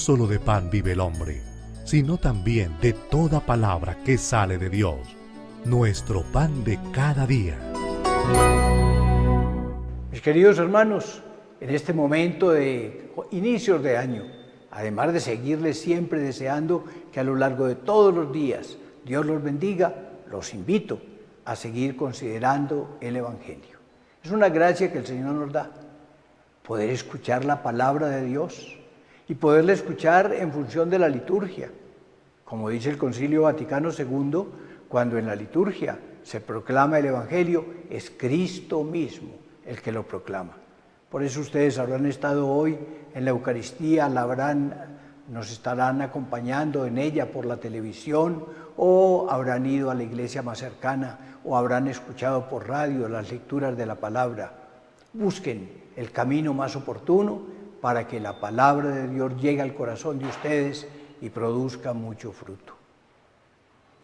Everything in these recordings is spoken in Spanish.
solo de pan vive el hombre, sino también de toda palabra que sale de Dios, nuestro pan de cada día. Mis queridos hermanos, en este momento de inicios de año, además de seguirles siempre deseando que a lo largo de todos los días Dios los bendiga, los invito a seguir considerando el Evangelio. Es una gracia que el Señor nos da, poder escuchar la palabra de Dios y poderla escuchar en función de la liturgia. Como dice el Concilio Vaticano II, cuando en la liturgia se proclama el Evangelio, es Cristo mismo el que lo proclama. Por eso ustedes habrán estado hoy en la Eucaristía, nos estarán acompañando en ella por la televisión, o habrán ido a la iglesia más cercana, o habrán escuchado por radio las lecturas de la palabra. Busquen el camino más oportuno para que la palabra de Dios llegue al corazón de ustedes y produzca mucho fruto.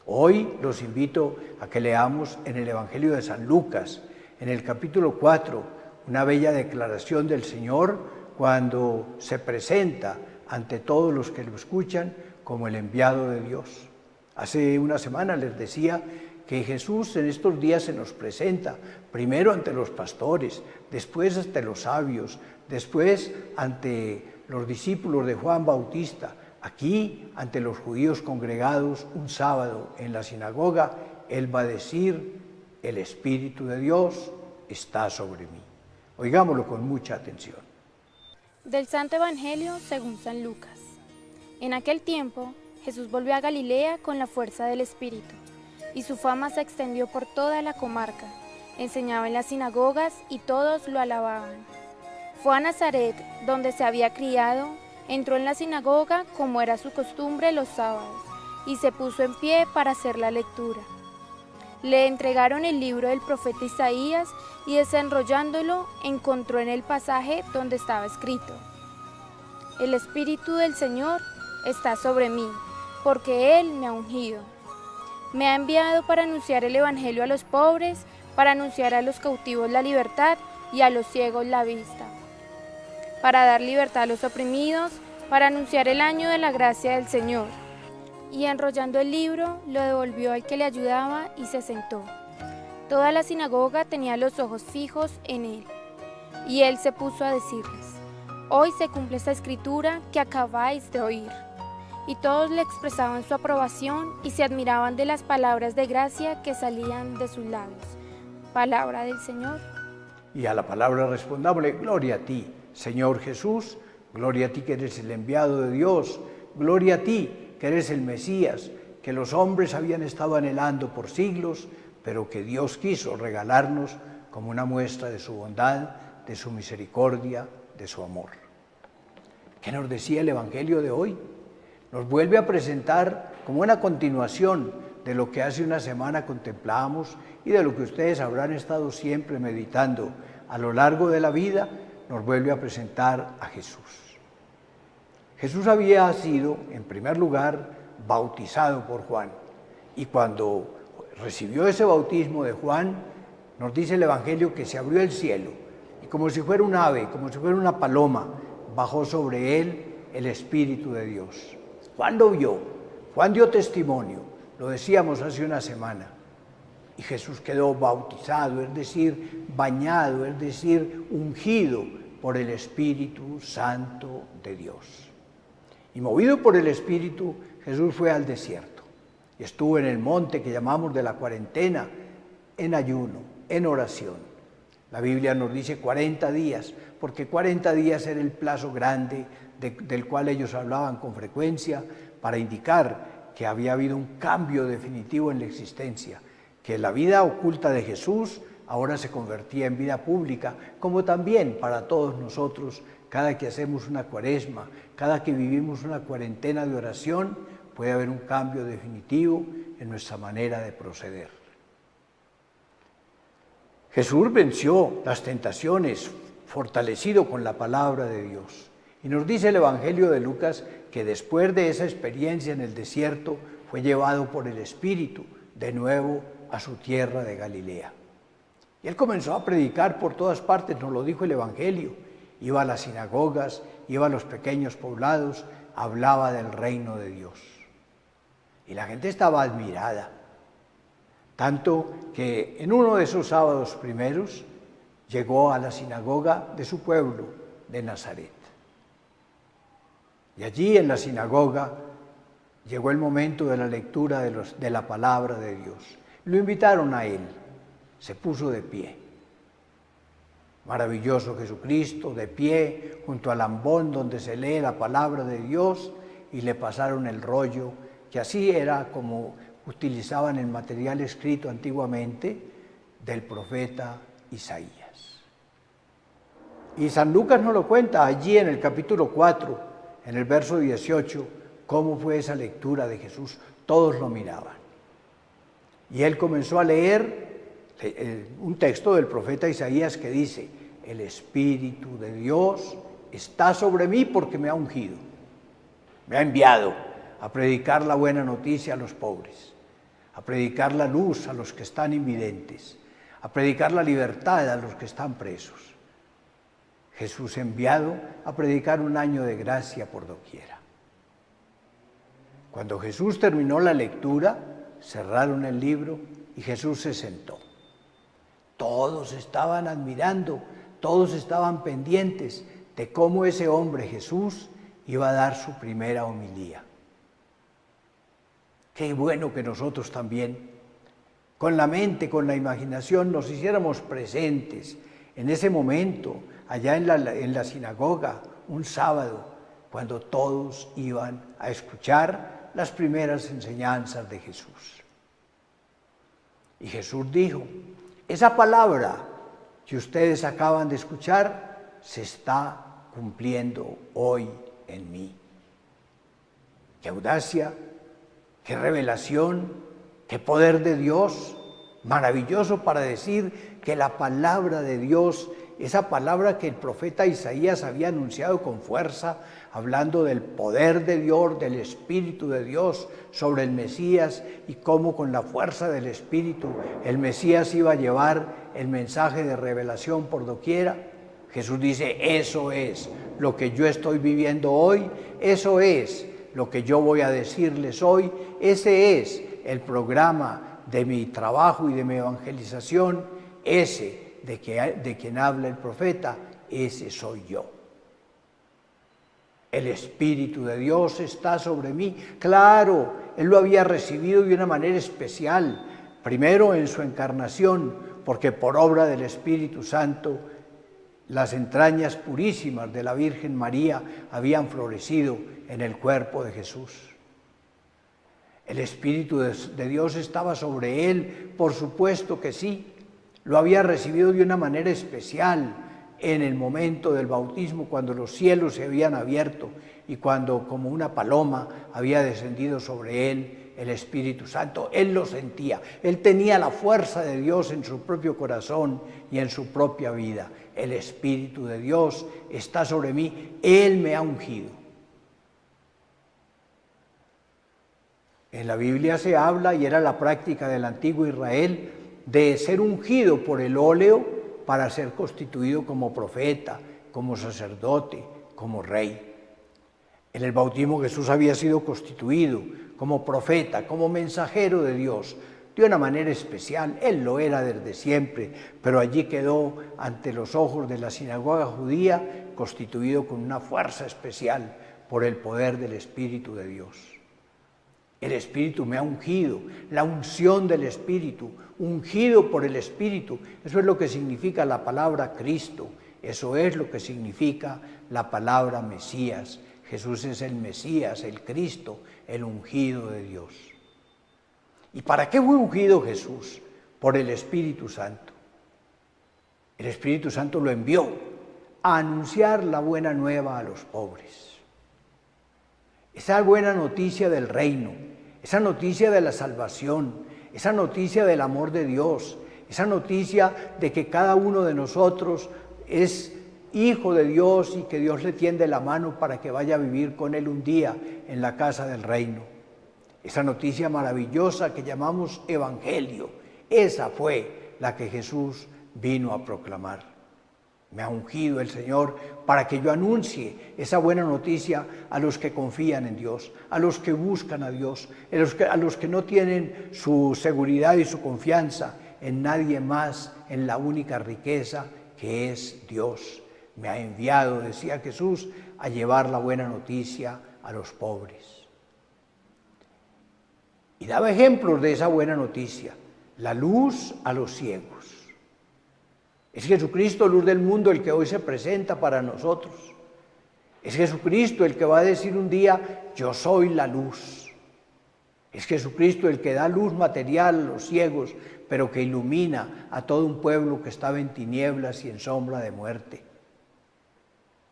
Hoy los invito a que leamos en el Evangelio de San Lucas, en el capítulo 4, una bella declaración del Señor cuando se presenta ante todos los que lo escuchan como el enviado de Dios. Hace una semana les decía que Jesús en estos días se nos presenta primero ante los pastores, después ante los sabios, después ante los discípulos de Juan Bautista, aquí ante los judíos congregados un sábado en la sinagoga. Él va a decir: el Espíritu de Dios está sobre mí. Oigámoslo con mucha atención. Del Santo Evangelio según San Lucas. En aquel tiempo, Jesús volvió a Galilea con la fuerza del Espíritu, y su fama se extendió por toda la comarca. Enseñaba en las sinagogas y todos lo alababan. Fue a Nazaret, donde se había criado, entró en la sinagoga como era su costumbre los sábados, y se puso en pie para hacer la lectura. Le entregaron el libro del profeta Isaías y desenrollándolo encontró en el pasaje donde estaba escrito: El Espíritu del Señor está sobre mí, porque Él me ha ungido. Me ha enviado para anunciar el Evangelio a los pobres, para anunciar a los cautivos la libertad y a los ciegos la vista, para dar libertad a los oprimidos, para anunciar el año de la gracia del Señor. Y enrollando el libro, lo devolvió al que le ayudaba y se sentó. Toda la sinagoga tenía los ojos fijos en él. Y él se puso a decirles: Hoy se cumple esta escritura que acabáis de oír. Y todos le expresaban su aprobación y se admiraban de las palabras de gracia que salían de sus labios. Palabra del Señor. Y a la palabra respondámosle: gloria a ti, Señor Jesús, gloria a ti que eres el enviado de Dios, gloria a ti que eres el Mesías, que los hombres habían estado anhelando por siglos, pero que Dios quiso regalarnos como una muestra de su bondad, de su misericordia, de su amor. ¿Qué nos decía el Evangelio de hoy? Nos vuelve a presentar como una continuación de lo que hace una semana contemplamos y de lo que ustedes habrán estado siempre meditando a lo largo de la vida. Nos vuelve a presentar a Jesús. Jesús había sido, en primer lugar, bautizado por Juan. Y cuando recibió ese bautismo de Juan, nos dice el Evangelio que se abrió el cielo. Y como si fuera un ave, como si fuera una paloma, bajó sobre él el Espíritu de Dios. Juan lo vio, Juan dio testimonio, lo decíamos hace una semana. Y Jesús quedó bautizado, es decir, bañado, es decir, ungido por el Espíritu Santo de Dios. Y movido por el Espíritu, Jesús fue al desierto y estuvo en el monte que llamamos de la cuarentena, en ayuno, en oración. La Biblia nos dice 40 días, porque 40 días era el plazo grande del cual ellos hablaban con frecuencia para indicar que había habido un cambio definitivo en la existencia, que la vida oculta de Jesús ahora se convertía en vida pública, como también para todos nosotros. Cada que hacemos una cuaresma, cada que vivimos una cuarentena de oración, puede haber un cambio definitivo en nuestra manera de proceder. Jesús venció las tentaciones, fortalecido con la palabra de Dios. Y nos dice el Evangelio de Lucas que después de esa experiencia en el desierto, fue llevado por el Espíritu de nuevo a su tierra de Galilea. Y él comenzó a predicar por todas partes, nos lo dijo el Evangelio. iba a las sinagogas, iba a los pequeños poblados, hablaba del reino de Dios. Y la gente estaba admirada, tanto que en uno de esos sábados primeros llegó a la sinagoga de su pueblo, de Nazaret. Y allí en la sinagoga llegó el momento de la lectura de la palabra de Dios. Lo invitaron a él, se puso de pie. Maravilloso Jesucristo, de pie, junto al ambón donde se lee la palabra de Dios, y le pasaron el rollo, que así era como utilizaban el material escrito antiguamente del profeta Isaías. Y San Lucas nos lo cuenta allí en el capítulo 4, en el verso 18, cómo fue esa lectura de Jesús. Todos lo miraban. Y él comenzó a leer un texto del profeta Isaías que dice: el Espíritu de Dios está sobre mí porque me ha ungido, me ha enviado a predicar la buena noticia a los pobres, a predicar la luz a los que están invidentes, a predicar la libertad a los que están presos. Jesús enviado a predicar un año de gracia por doquiera. Cuando Jesús terminó la lectura, cerraron el libro y Jesús se sentó. Todos estaban admirando, todos estaban pendientes de cómo ese hombre Jesús iba a dar su primera homilía. Qué bueno que nosotros también, con la mente, con la imaginación, nos hiciéramos presentes en ese momento, allá en la sinagoga, un sábado, cuando todos iban a escuchar las primeras enseñanzas de Jesús. Y Jesús dijo: esa palabra que ustedes acaban de escuchar se está cumpliendo hoy en mí. Qué audacia, qué revelación, qué poder de Dios, maravilloso para decir que la palabra de Dios, esa palabra que el profeta Isaías había anunciado con fuerza, hablando del poder de Dios, del Espíritu de Dios sobre el Mesías, y cómo con la fuerza del Espíritu el Mesías iba a llevar el mensaje de revelación por doquiera. Jesús dice: eso es lo que yo estoy viviendo hoy, eso es lo que yo voy a decirles hoy, ese es el programa de mi trabajo y de mi evangelización, ese de quien habla el profeta, ese soy yo. El Espíritu de Dios está sobre mí. Claro, él lo había recibido de una manera especial, primero en su encarnación, porque por obra del Espíritu Santo las entrañas purísimas de la Virgen María habían florecido en el cuerpo de Jesús. El Espíritu de Dios estaba sobre él, por supuesto que sí. Lo había recibido de una manera especial en el momento del bautismo, cuando los cielos se habían abierto y cuando, como una paloma, había descendido sobre él el Espíritu Santo. Él lo sentía, él tenía la fuerza de Dios en su propio corazón y en su propia vida. El Espíritu de Dios está sobre mí, él me ha ungido. En la Biblia se habla, y era la práctica del antiguo Israel, de ser ungido por el óleo para ser constituido como profeta, como sacerdote, como rey. En el bautismo Jesús había sido constituido como profeta, como mensajero de Dios, de una manera especial. Él lo era desde siempre, pero allí quedó ante los ojos de la sinagoga judía, constituido con una fuerza especial por el poder del Espíritu de Dios. El Espíritu me ha ungido, la unción del Espíritu, ungido por el Espíritu. Eso es lo que significa la palabra Cristo, eso es lo que significa la palabra Mesías. Jesús es el Mesías, el Cristo, el ungido de Dios. ¿Y para qué fue ungido Jesús? Por el Espíritu Santo. El Espíritu Santo lo envió a anunciar la buena nueva a los pobres. Esa buena noticia del reino, esa noticia de la salvación, esa noticia del amor de Dios, esa noticia de que cada uno de nosotros es hijo de Dios y que Dios le tiende la mano para que vaya a vivir con él un día en la casa del reino. Esa noticia maravillosa que llamamos evangelio, esa fue la que Jesús vino a proclamar. Me ha ungido el Señor para que yo anuncie esa buena noticia a los que confían en Dios, a los que buscan a Dios, a los que no tienen su seguridad y su confianza en nadie más, en la única riqueza que es Dios. Me ha enviado, decía Jesús, a llevar la buena noticia a los pobres. Y daba ejemplos de esa buena noticia: la luz a los ciegos. Es Jesucristo, luz del mundo, el que hoy se presenta para nosotros. Es Jesucristo el que va a decir un día: yo soy la luz. Es Jesucristo el que da luz material a los ciegos, pero que ilumina a todo un pueblo que estaba en tinieblas y en sombra de muerte.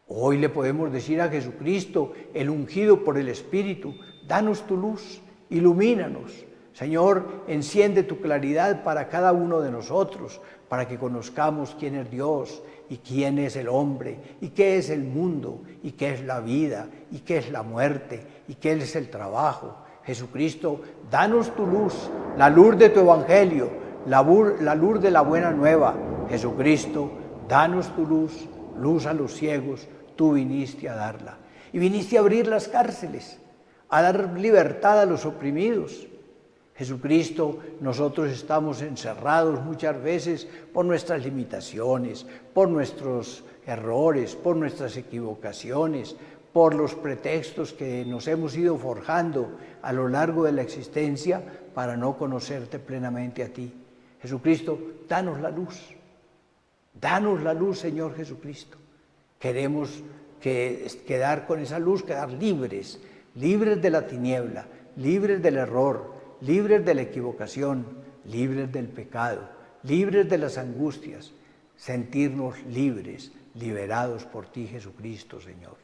Hoy le podemos decir a Jesucristo, el ungido por el Espíritu: danos tu luz, ilumínanos. Señor, enciende tu claridad para cada uno de nosotros, para que conozcamos quién es Dios y quién es el hombre, y qué es el mundo, y qué es la vida, y qué es la muerte, y qué es el trabajo. Jesucristo, danos tu luz, la luz de tu evangelio, la luz de la buena nueva. Jesucristo, danos tu luz, luz a los ciegos, tú viniste a darla. Y viniste a abrir las cárceles, a dar libertad a los oprimidos. Jesucristo, nosotros estamos encerrados muchas veces por nuestras limitaciones, por nuestros errores, por nuestras equivocaciones, por los pretextos que nos hemos ido forjando a lo largo de la existencia para no conocerte plenamente a ti. Jesucristo, danos la luz, Señor Jesucristo. Queremos quedar con esa luz, quedar libres de la tiniebla, libres del error, libres de la equivocación, libres del pecado, libres de las angustias, sentirnos libres, liberados por ti, Jesucristo, Señor.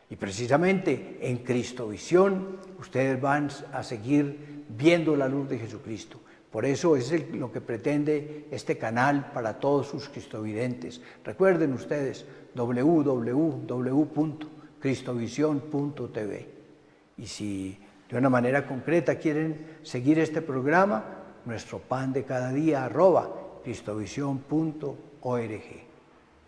Y precisamente en Cristovisión ustedes van a seguir viendo la luz de Jesucristo. Por eso es lo que pretende este canal para todos sus cristovidentes. Recuerden ustedes, www.cristovision.tv. Y si de una manera concreta quieren seguir este programa, nuestro pan de cada día @cristovision.org.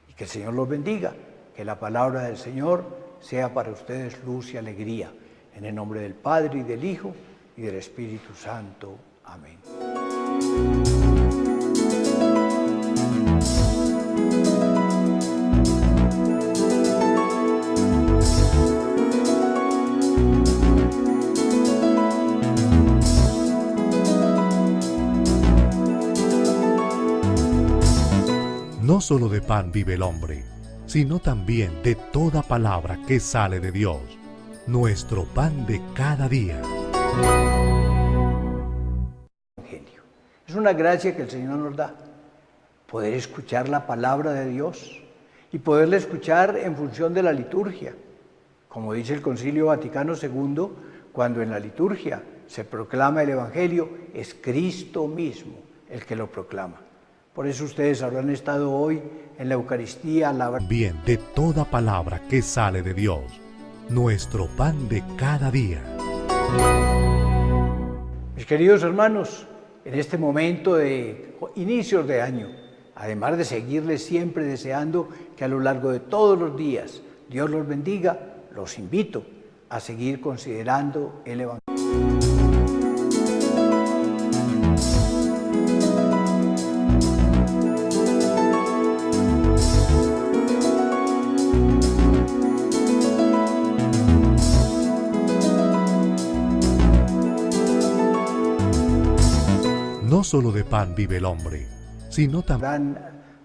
Y que el Señor los bendiga, que la palabra del Señor sea para ustedes luz y alegría. En el nombre del Padre, y del Hijo, y del Espíritu Santo. Amén. No solo de pan vive el hombre, sino también de toda palabra que sale de Dios, nuestro pan de cada día. Es una gracia que el Señor nos da, poder escuchar la palabra de Dios y poderla escuchar en función de la liturgia. Como dice el Concilio Vaticano II, cuando en la liturgia se proclama el Evangelio, es Cristo mismo el que lo proclama. Por eso ustedes habrán estado hoy en la Eucaristía. Bien, de toda palabra que sale de Dios, nuestro pan de cada día. Mis queridos hermanos, en este momento de inicios de año, además de seguirles siempre deseando que a lo largo de todos los días Dios los bendiga, los invito a seguir considerando el Evangelio. No solo de pan vive el hombre, sino también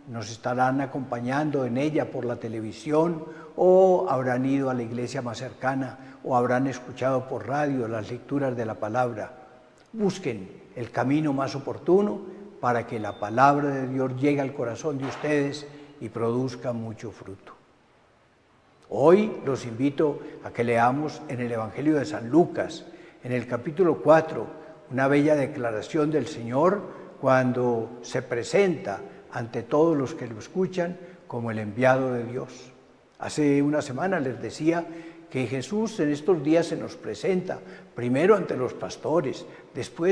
nos estarán acompañando en ella por la televisión, o habrán ido a la iglesia más cercana, o habrán escuchado por radio las lecturas de la palabra. Busquen el camino más oportuno para que la palabra de Dios llegue al corazón de ustedes y produzca mucho fruto. Hoy los invito a que leamos en el Evangelio de San Lucas, en el capítulo 4, una bella declaración del Señor cuando se presenta ante todos los que lo escuchan como el enviado de Dios. Hace una semana les decía que Jesús en estos días se nos presenta primero ante los pastores, después